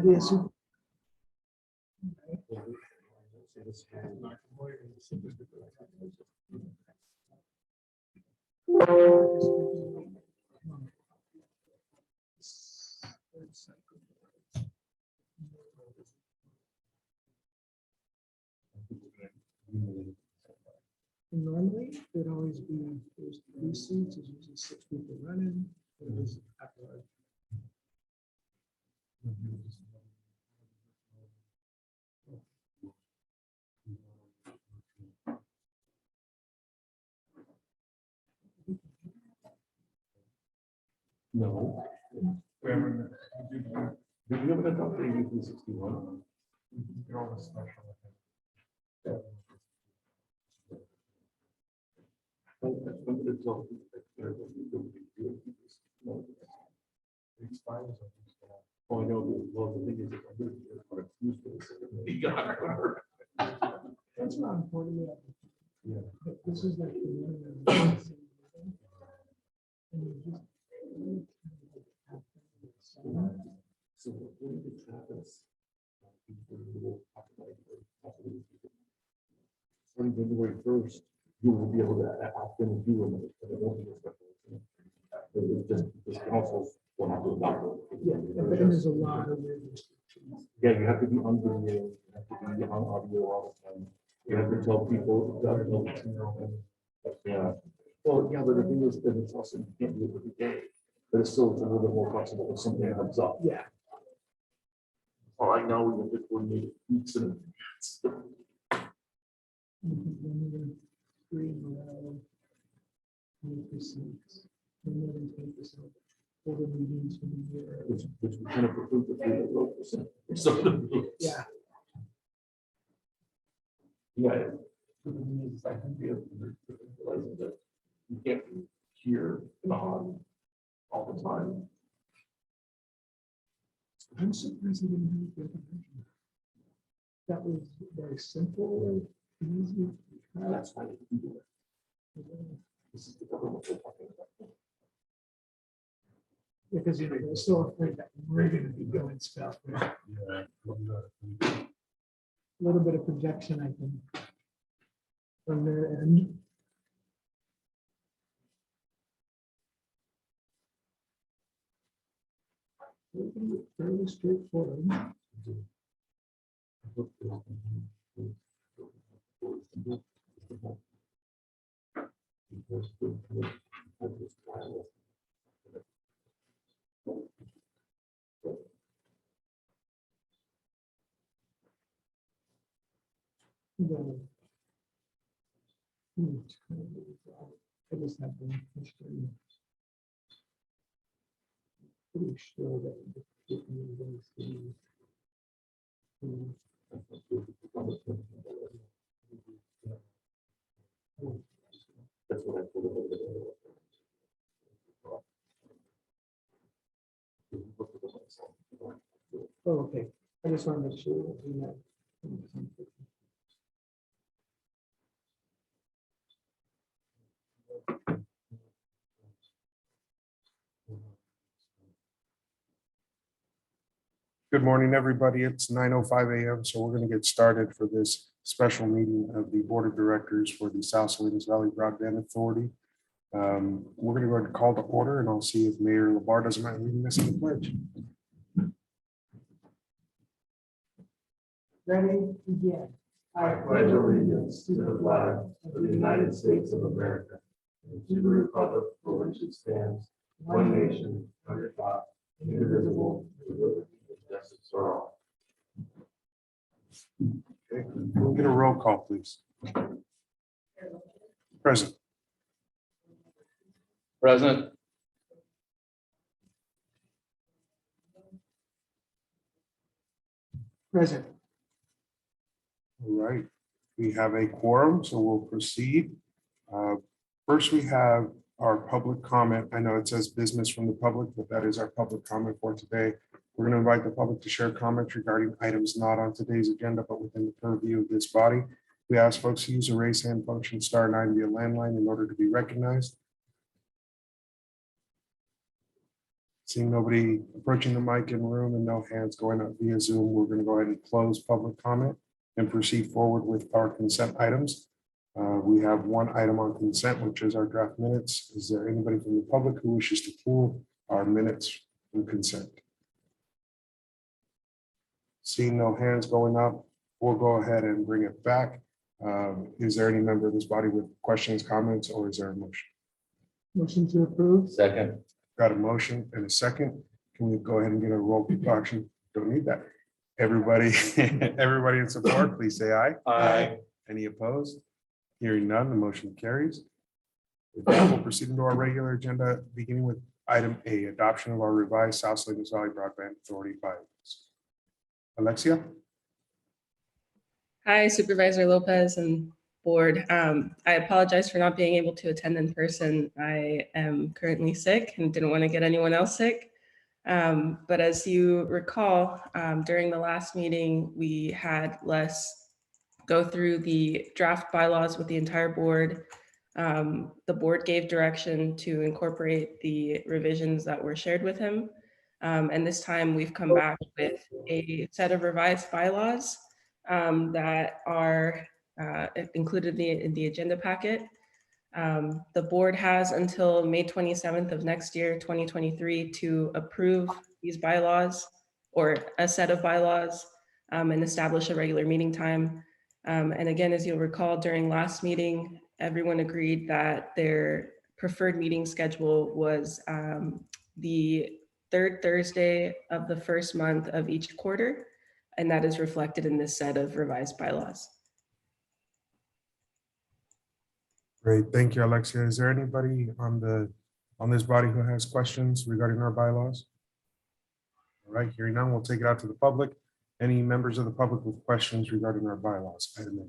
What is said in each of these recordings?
Yes. Normally, there'd always be, there's 3 seats, there's usually 6 people running. It was after our- No. Did you ever adopt the 1861? Oh, I know, well, the thing is, That's not important. yeah. But this is like the one that- and you just- So when it happens, on January 1st, you will be able to opt in and do it. But it won't be a special meeting. It's just, this council will have to adopt it. Yeah, but then there's a lot of weird restrictions. Yeah, you have to be on video, you have to be on audio all the time. You have to tell people. Yeah, well, yeah, but the thing is that it's also, you can't do it every day, but it's still a little bit more flexible if something comes up. Yeah. All right, now we have to coordinate weeks and. Three, 20%, more than 10% for the meetings in the year. Which we kind of preclude the 3%. So. Yeah. Yeah. The thing is, I think we have to realize that you can't be here on all the time. I'm surprised he didn't have the version. That was very simple, easy. That's why we do it. This is the government we're talking about. Because they're so afraid that we're gonna be doing stuff. A little bit of projection, I think. From their end. Fairly straightforward. I just have one question. Pretty sure that. That's what I thought. Oh, okay. I just want to make sure that we have. Good morning, everybody. It's 9:05 a.m. So we're going to get started for this special meeting of the Board of Directors for the South Salinas Valley Broadband Authority. We're going to go ahead and call to order, and I'll see if Mayor LaBar doesn't mind leading us in the pledge. Ready, begin. I pledge allegiance to the flag of the United States of America and to the republic for which it stands, one nation, under God, indivisible, with liberty and justice for all. Okay, we'll get a roll call, please. Present. Present. Present. All right, we have a quorum, so we'll proceed. First, we have our public comment. I know it says business from the public, but that is our public comment for today. We're going to invite the public to share comments regarding items not on today's agenda, but within the purview of this body. We ask folks to use the raise hand function *9 via landline in order to be recognized. Seeing nobody approaching the mic in the room and no hands going up via Zoom, we're going to go ahead and close public comment and proceed forward with our consent items. We have one item on consent, which is our draft minutes. Is there anybody from the public who wishes to pull our minutes from consent? Seeing no hands going up, we'll go ahead and bring it back. Is there any member of this body with questions, comments, or is there a motion? Motion to approve. Second. Got a motion and a second. Can we go ahead and get a roll call action? Don't need that. Everybody, everybody in support, please say aye. Aye. Any opposed? Hearing none, the motion carries. With that, we'll proceed into our regular agenda, beginning with item A, adoption of our revised South Salinas Valley Broadband Authority bylaws. Alexia? Hi, Supervisor Lopez and board. I apologize for not being able to attend in person. I am currently sick and didn't want to get anyone else sick. But as you recall, during the last meeting, we had Les go through the draft bylaws with the entire board. The board gave direction to incorporate the revisions that were shared with him. And this time we've come back with a set of revised bylaws that are included in the agenda packet. The board has until May 27th of next year, 2023, to approve these bylaws or a set of bylaws and establish a regular meeting time. And again, as you'll recall, during last meeting, everyone agreed that their preferred meeting schedule was the third Thursday of the first month of each quarter. And that is reflected in this set of revised bylaws. Great, thank you, Alexia. Is there anybody on this body who has questions regarding our bylaws? All right, hearing none, we'll take it out to the public. Any members of the public with questions regarding our bylaws? Item A.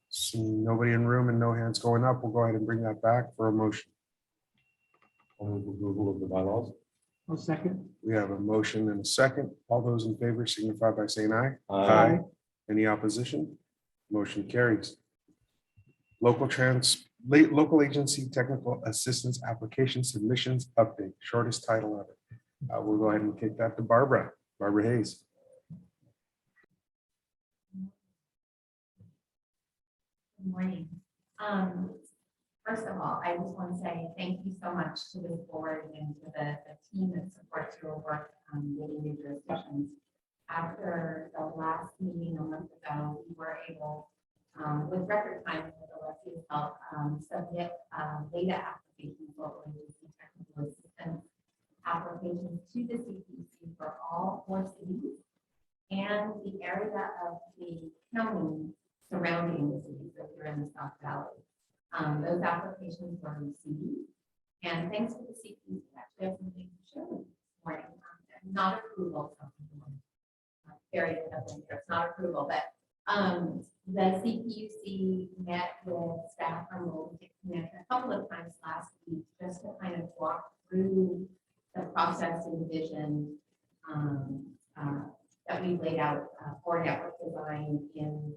Seeing nobody in room and no hands going up, we'll go ahead and bring that back for a motion. Approval of the bylaws. I'll second. We have a motion and a second. All those in favor signify by saying aye. Aye. Any opposition? Motion carries. Local agency technical assistance application submissions update, shortest title ever. We'll go ahead and kick that to Barbara Hayes. Good morning. First of all, I just want to say thank you so much to this board and to the team that supports your work on getting new jurisdictions. After the last meeting a month ago, we were able, with record time with Alexia's help, submit data applications, local agency technical assistance applications to the CPC for all 4 cities and the area of the county surrounding the cities that are in the South Valley. Those applications were received, and thanks to the CPC, actually have something to show you this morning. Not approval, very it's not approval, but the CPUC met with staff from Golden State Connect a couple of times last week just to kind of walk through the process and vision that we laid out for network design in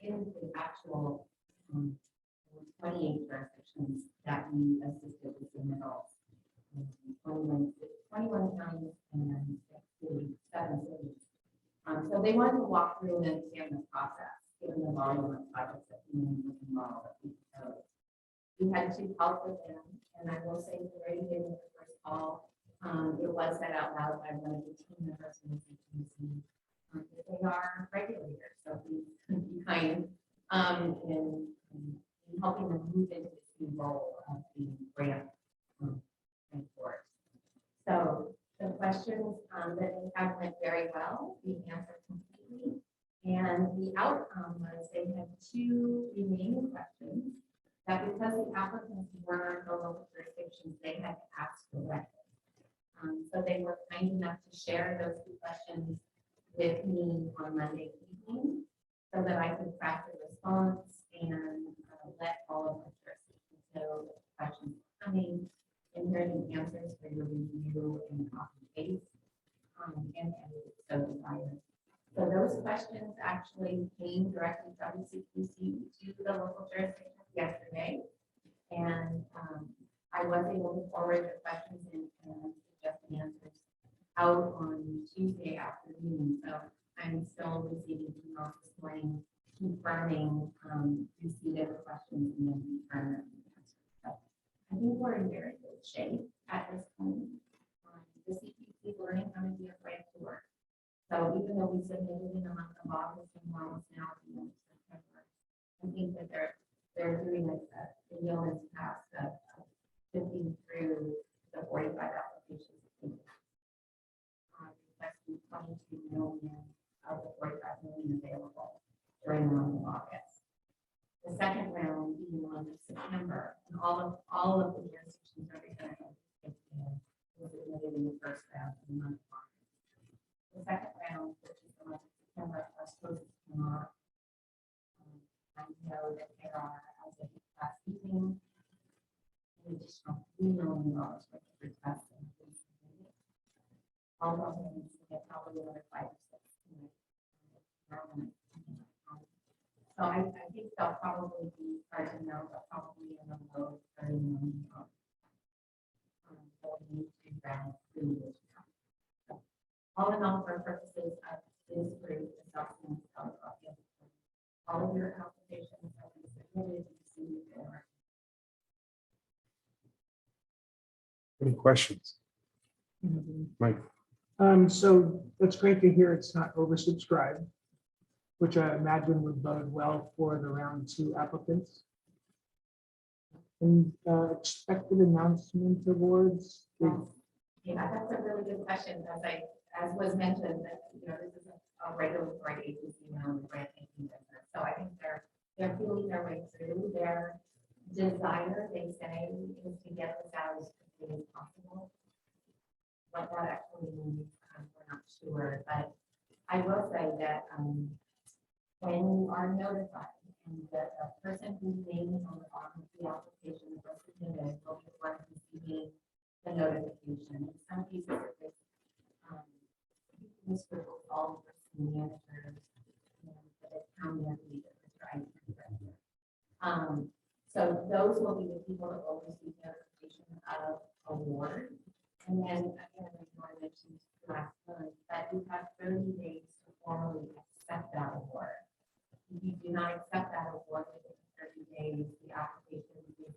the actual 28 jurisdictions that we assisted with the middle. 21 counties and 7 cities. So they wanted to walk through and understand the process, given the volume of projects that we involved. We had 2 calls with them, and I will say the very beginning of the first call, it was said out loud by one of the team members in the CPC that they are regulators, so please be kind in helping them move into this new role of the grant report. So the questions that they had went very well. We answered completely. And the outcome was they had 2 remaining questions that because the applicants were the local jurisdictions, they had to ask directly. So they were kind enough to share those 2 questions with me on Monday evening so that I could craft a response and let all of the jurisdictions know that the questions were coming and hear the answers for your review and copy paste and so desired. So those questions actually came directly from the CPC to the local jurisdictions yesterday. And I was able to forward the questions and suggest the answers out on Tuesday afternoon. So I'm still receiving emails this morning confirming receipt of the questions and then confirming the answers. So I think we're in very good shape at this point. The CPC is learning how to do a right to work. So even though we submitted in the month of August and we're almost now at the end of September, I think that they're doing a yeoman's task of sifting through the 45 applications. Requesting 22 million of the 45 million available during the month of August. The second round being the month of September, and all of the jurisdictions represented was admitted in the first round in the month of August. The second round, which is the month of September, are supposed to come up. I know that there are, as of last evening, an additional $3 million worth of requests. All of them get probably another 5 or 6. So I think they'll probably be hard to know, but probably in the low 30 million. All in all, for purposes of this group assessment, all of your applications have been submitted to the CPC. Any questions? Mike? So that's great to hear it's not oversubscribed, which I imagine would bode well for the round 2 applicants. And expected announcement awards. Yeah, that's a really good question. As was mentioned, that this is a regulatory agency now in the grant making business. So I think they're feeling their way through. Their desire, they say, is to get this out as quickly as possible. What that actually means, we're not sure. But I will say that when you are notified and the person whose name is on the bottom of the application was submitted will be the one receiving the notification. In some cases, it's this group will all the managers and the county leaders, right? So those will be the people that will receive notification of award. And then again, as I mentioned last month, that you have 30 days to formally accept that award. If you do not accept that award within 30 days, the application is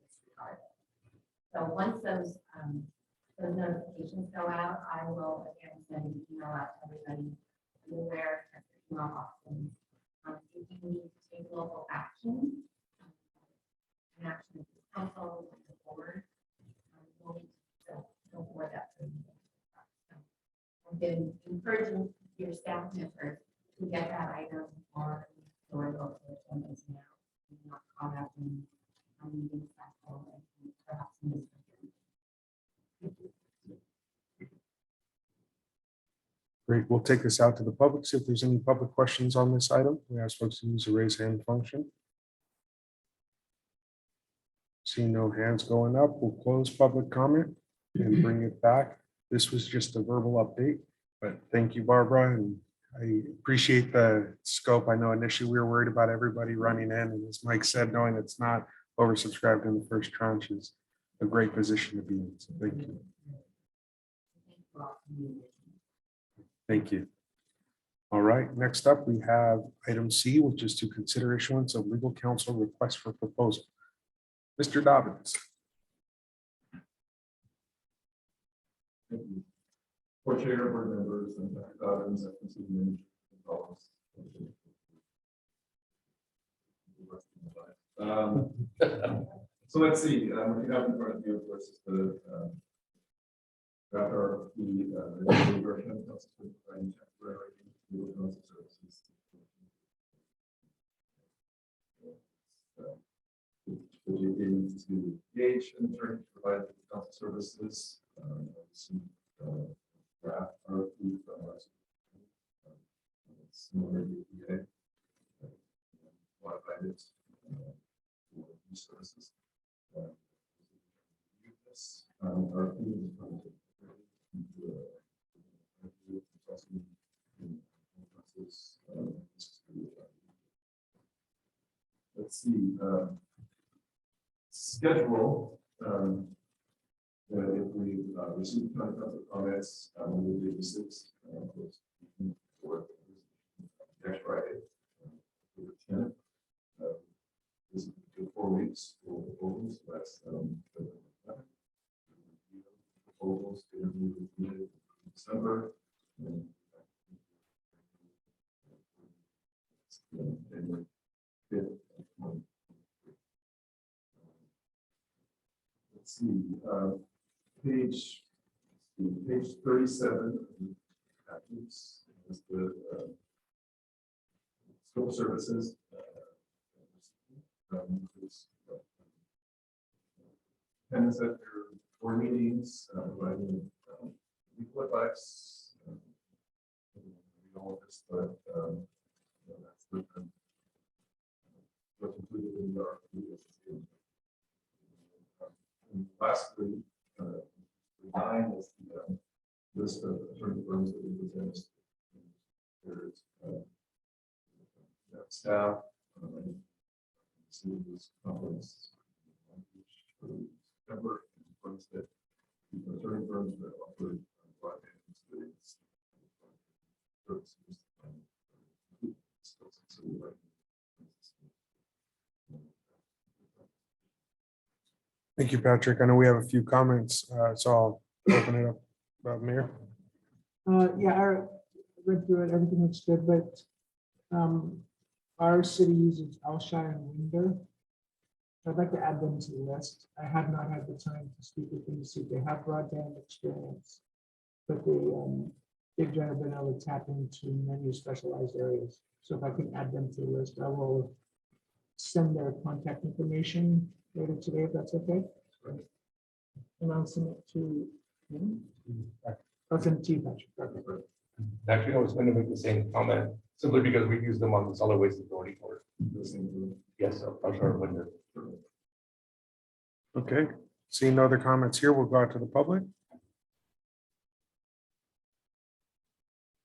disregarded. So once those notifications go out, I will again send an email out to everybody. Be aware of the email options. If you need to take local action, an action of the council or the board, we'll need to go for that. So I've been encouraging your staff members to get that item on your local agendas now, not caught up in meeting cycle and perhaps miss. Great, we'll take this out to the public, see if there's any public questions on this item. We ask folks to use the raise hand function. See no hands going up, we'll close public comment and bring it back. This was just a verbal update, but thank you, Barbara, and I appreciate the scope. I know initially we were worried about everybody running in, and as Mike said, knowing it's not oversubscribed in the first tranche is a great position to be in, so thank you. Thank you. All right, next up, we have item C, which is to consider issuance of legal counsel request for proposal. Mr. Dobbins. For chair, board members, and Dr. Dobbins, city manager. So let's see, what you have in front of you, of course, is the draft RFP, version of council providing temporary legal counsel services. The GP needs to engage an attorney to provide the counsel services. Draft RFP from us. Similar to BPA. Modified it for these services. This RFP is going to let's see. schedule, if we receive comments, we will do the sixth, for next Friday, for the 10th. This is 4 weeks for proposals, so that's proposals in December. And January 5th. Let's see, page 37. Is the scope of services. Attendance at your board meetings, providing legal advice. All of this, but that's what's included in our. Lastly, 9 is the list of attorney firms that we present. There's staff, this conference, September, firms that attorney firms that offer Thank you, Patrick. I know we have a few comments, so I'll open it up. Mayor? Yeah, I read through it, everything looks good, but our city uses Alshire and Winder. I'd like to add them to the list. I have not had the time to speak with them to see if they have broadband experience, but they've generally been able to tap into many specialized areas. So if I can add them to the list, I will send their contact information later today, if that's okay. And I'll send it to you. I'll send it to you, Patrick. Okay. Actually, I was going to make the same comment simply because we use them on the solid waste authority board. Yes, I'm sure Winder. Okay, seeing no other comments here, we'll go out to the public.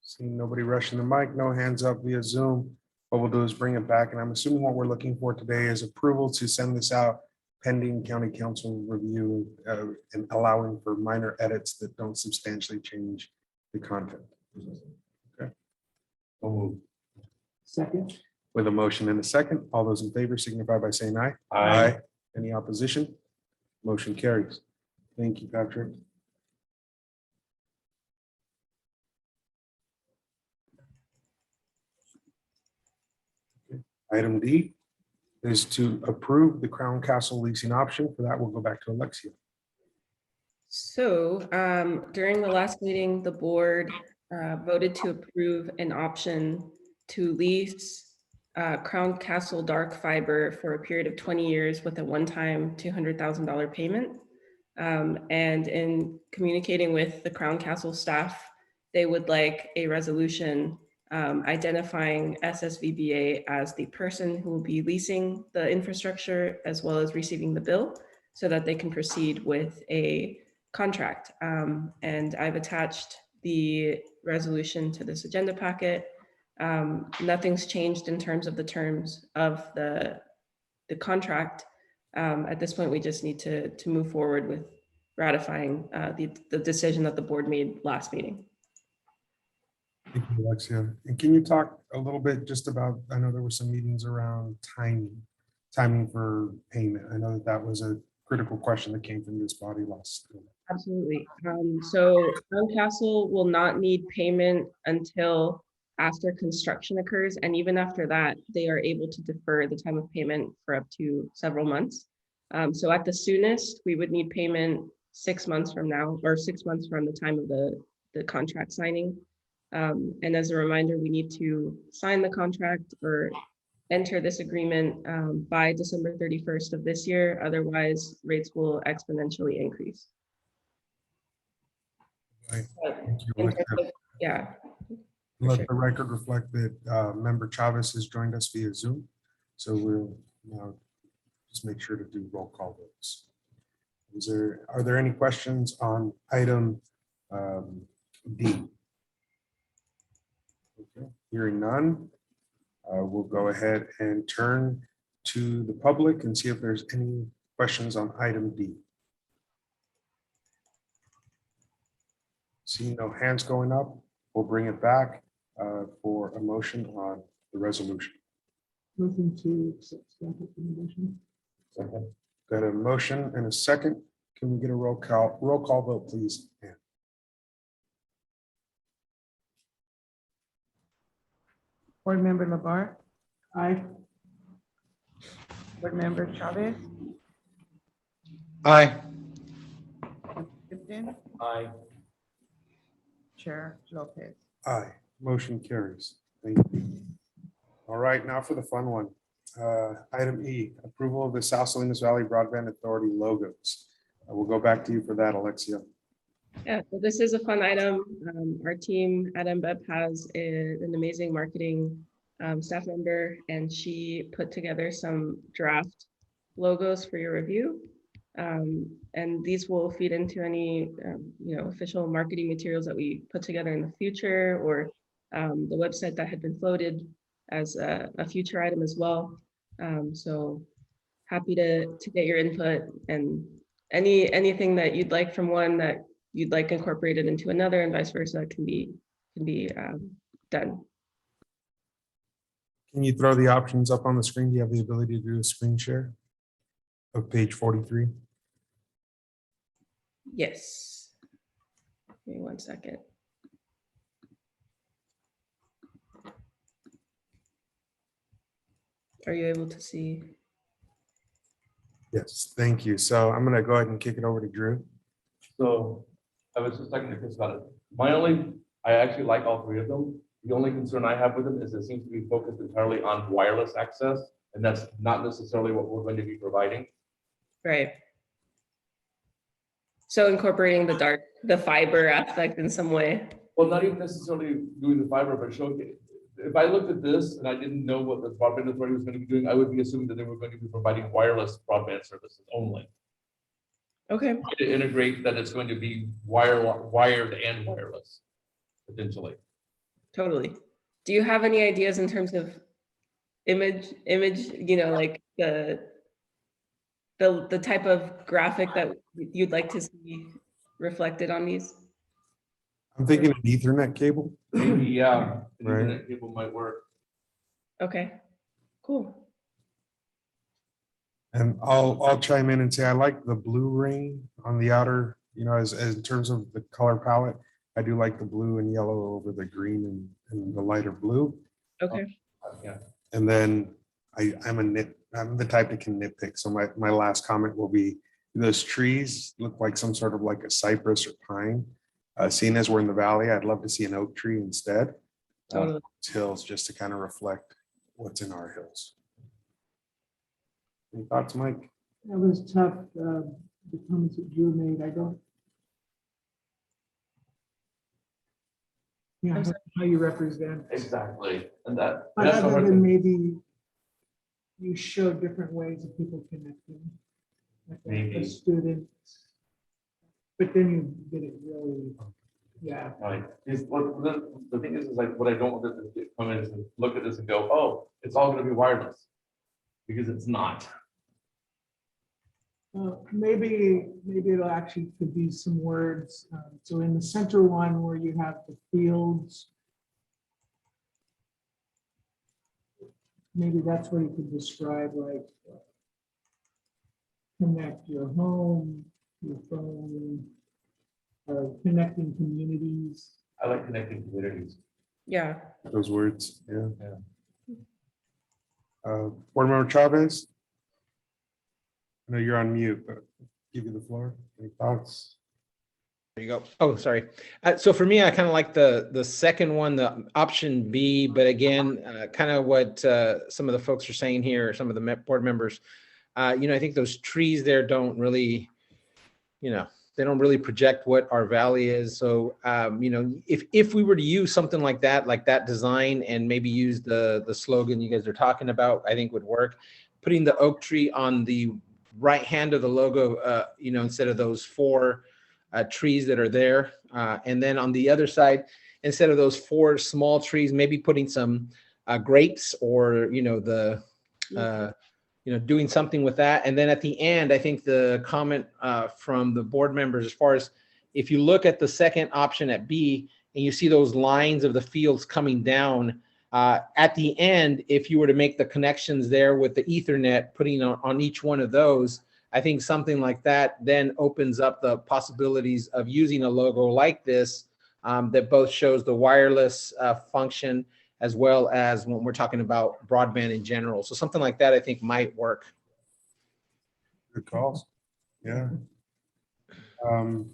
Seeing nobody rushing the mic, no hands up via Zoom. What we'll do is bring it back, and I'm assuming what we're looking for today is approval to send this out pending county council review and allowing for minor edits that don't substantially change the content. Okay. We'll move. Second. With a motion and a second, all those in favor signify by saying aye. Aye. Any opposition? Motion carries. Thank you, Patrick. Okay. Item D is to approve the Crown Castle leasing option. For that, we'll go back to Alexia. So during the last meeting, the board voted to approve an option to lease Crown Castle dark fiber for a period of 20 years with a one-time $200,000 payment. And in communicating with the Crown Castle staff, they would like a resolution identifying SSVBA as the person who will be leasing the infrastructure as well as receiving the bill so that they can proceed with a contract. And I've attached the resolution to this agenda packet. Nothing's changed in terms of the terms of the contract. At this point, we just need to move forward with ratifying the decision that the board made last meeting. Thank you, Alexia. And can you talk a little bit just about, I know there were some meetings around timing for payment. I know that was a critical question that came from this body last. Absolutely. So Crown Castle will not need payment until after construction occurs. And even after that, they are able to defer the time of payment for up to several months. So at the soonest, we would need payment 6 months from now, or 6 months from the time of the contract signing. And as a reminder, we need to sign the contract or enter this agreement by December 31st of this year. Otherwise, rates will exponentially increase. Right. But Thank you, in terms Alexia. of- yeah. Let the record reflect that member Chavez has joined us via Zoom. So we'll now just make sure to do roll call votes. Are there any questions on item D? Okay, hearing none, we'll go ahead and turn to the public and see if there's any Questions on item D? See no hands going up, we'll bring it back for a motion on the resolution. Motion to accept staff recommendation. Second. Got a motion and a second. Can we get a roll call vote, please? Ann? Board Member Labar, Aye. Board Member Chavez, Aye. Tipton, Aye. Chair Lopez. Aye, motion carries. Thank you. All right, now for the fun one. Item E, approval of the South Salinas Valley Broadband Authority logos. We'll go back to you for that, Alexia. Yeah, so this is a fun item. Our team at MBEP has an amazing marketing staff member, and she put together some draft logos for your review. And these will feed into any official marketing materials that we put together in the future, or the website that had been floated as a future item as well. So happy to get your input, and anything that you'd like from one that you'd like incorporated into another, and vice versa can be done. Can you throw the options up on the screen? Do you have the ability to do a screen share of page 43? Yes. Give me 1 second. Are you able to see? Yes, thank you. So I'm going to go ahead and kick it over to Drew. So I was just talking to Chris about it. I actually like all three of them. The only concern I have with them is it seems to be focused entirely on wireless access, and that's not necessarily what we're going to be providing. Right. So incorporating the fiber aspect in some way. Well, not even necessarily doing the fiber, but showing, if I looked at this and I didn't know what the broadband authority was going to be doing, I would be assuming that they were going to be providing wireless broadband services only. Okay. To integrate that it's going to be wired and wireless, potentially. Totally. Do you have any ideas in terms of image, like the type of graphic that you'd like to see reflected on these? I'm thinking an Ethernet cable. Maybe, yeah, an Right. Ethernet cable might work. Okay, cool. And I'll chime in and say I like the blue ring on the outer, as in terms of the color palette. I do like the blue and yellow over the green and the lighter blue. Okay. Yeah. And then I'm the type that can nitpick. So my last comment will be those trees look like some sort of like a cypress or pine. Seeing as we're in the valley, I'd love to see an oak tree instead. Totally. Hills just to kind of reflect what's in our hills. Any thoughts, Mike? That was tough, the comments that Drew made, I don't. Yeah, I'm sorry. how you represent. Exactly. And that's But the other hard than thing. maybe you show different ways of people connecting. Like a Maybe. student. But then you get it really, yeah. Right. The thing is like, what I don't want them to come in is and look at this and go, oh, it's all going to be wireless. Because it's not. Maybe it'll actually could be some words. So in the center one where you have the fields. Maybe that's where you could describe like connect your home, your phone, connecting communities. I like connecting communities. Yeah. Those words, yeah. Board Member Chavez? I know you're on mute, but give you the floor. Any thoughts? There you go. Oh, sorry. So for me, I kind of like the second one, the option B, but again, kind of what some of the folks are saying here, some of the board members, I think those trees there don't really, they don't really project what our valley is. So, if we were to use something like that design and maybe use the slogan you guys are talking about, I think would work. Putting the oak tree on the right hand of the logo, instead of those four trees that are there. And then on the other side, instead of those four small trees, maybe putting some grapes or, doing something with that. And then at the end, I think the comment from the board members, as far as if you look at the second option at B and you see those lines of the fields coming down, at the end, if you were to make the connections there with the Ethernet, putting on each one of those, I think something like that then opens up the possibilities of using a logo like this that both shows the wireless function as well as when we're talking about broadband in general. So something like that, I think might work. Good calls. Yeah. All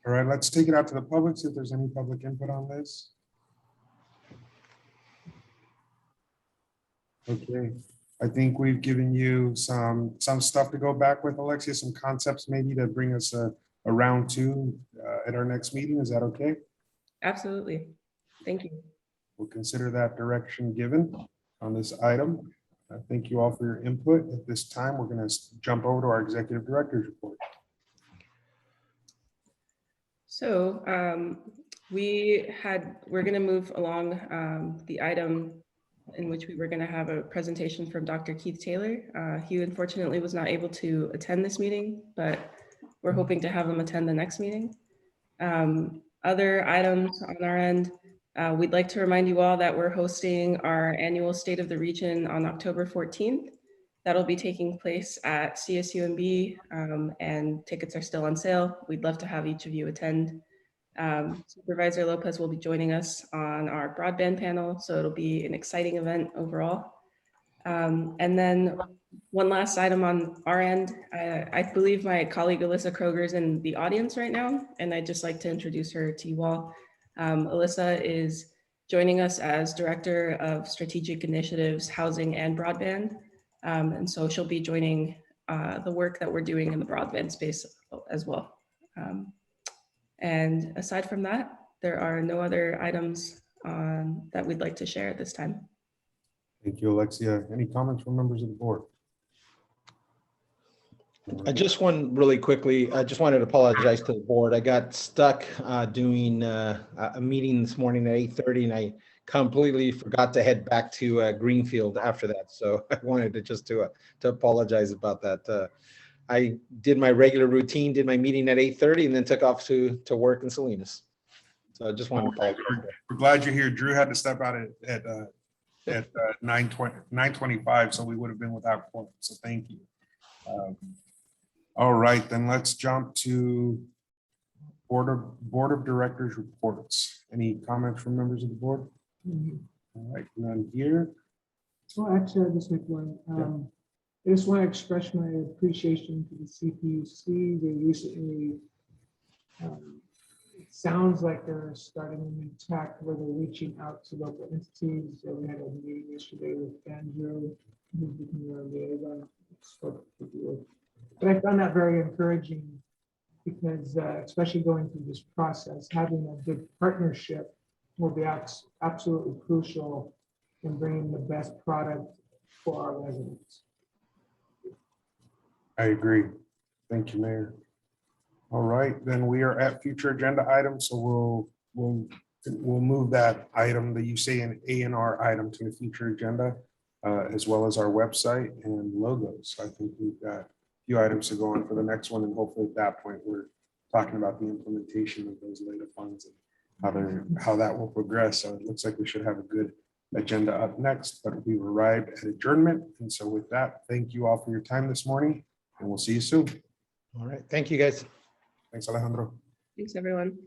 right, let's take it out to the public, see if there's any public input on this. Okay, I think we've given you some stuff to go back with, Alexia, some concepts maybe to bring us a round two at our next meeting. Is that okay? Absolutely. Thank you. We'll consider that direction given on this item. Thank you all for your input. At this time, we're going to jump over to our executive director's report. So we're going to move along the item in which we were going to have a presentation from Dr. Keith Taylor. He unfortunately was not able to attend this meeting, but we're hoping to have him attend the next meeting. Other items on our end, we'd like to remind you all that we're hosting our annual State of the Region on October 14th. That'll be taking place at CSUMB, and tickets are still on sale. We'd love to have each of you attend. Supervisor Lopez will be joining us on our broadband panel, so it'll be an exciting event overall. And then one last item on our end, I believe my colleague Alyssa Kroger is in the audience right now, and I'd just like to introduce her to you all. Alyssa is joining us as Director of Strategic Initiatives, Housing and Broadband. And so she'll be joining the work that we're doing in the broadband space as well. And aside from that, there are no other items that we'd like to share at this time. Thank you, Alexia. Any comments from members of the board? Just one really quickly. I just wanted to apologize to the board. I got stuck doing a meeting this morning at 8:30, and I completely forgot to head back to Greenfield after that. So I wanted to apologize about that. I did my regular routine, did my meeting at 8:30, and then took off to work in Salinas. So I just wanted to apologize. We're glad you're here. Drew had to step out at 9:25, so we would have been without quorum. So thank you. All right, then let's jump to Board of Directors reports. Any comments from members of the board? All right, none here. Well, actually, I'll just make one. I just want to express my appreciation to the CPUC. They recently, it sounds like they're starting a new tack where they're reaching out to local entities. So we had a meeting yesterday with Andrew, who's becoming our liaison. But I found that very encouraging because, especially going through this process, having a good partnership will be absolutely crucial in bringing the best product for our residents. I agree. Thank you, Mayor. All right, then we are at future agenda items. So we'll move that item that you say an A&R item to a future agenda, as well as our website and logos. I think we've got a few items to go on for the next one, and hopefully at that point we're talking about the implementation of those later funds and how that will progress. So it looks like we should have a good agenda up next, but we've arrived at adjournment. And so with that, thank you all for your time this morning, and we'll see you soon. All right, thank you guys. Thanks, Alejandro. Thanks, everyone.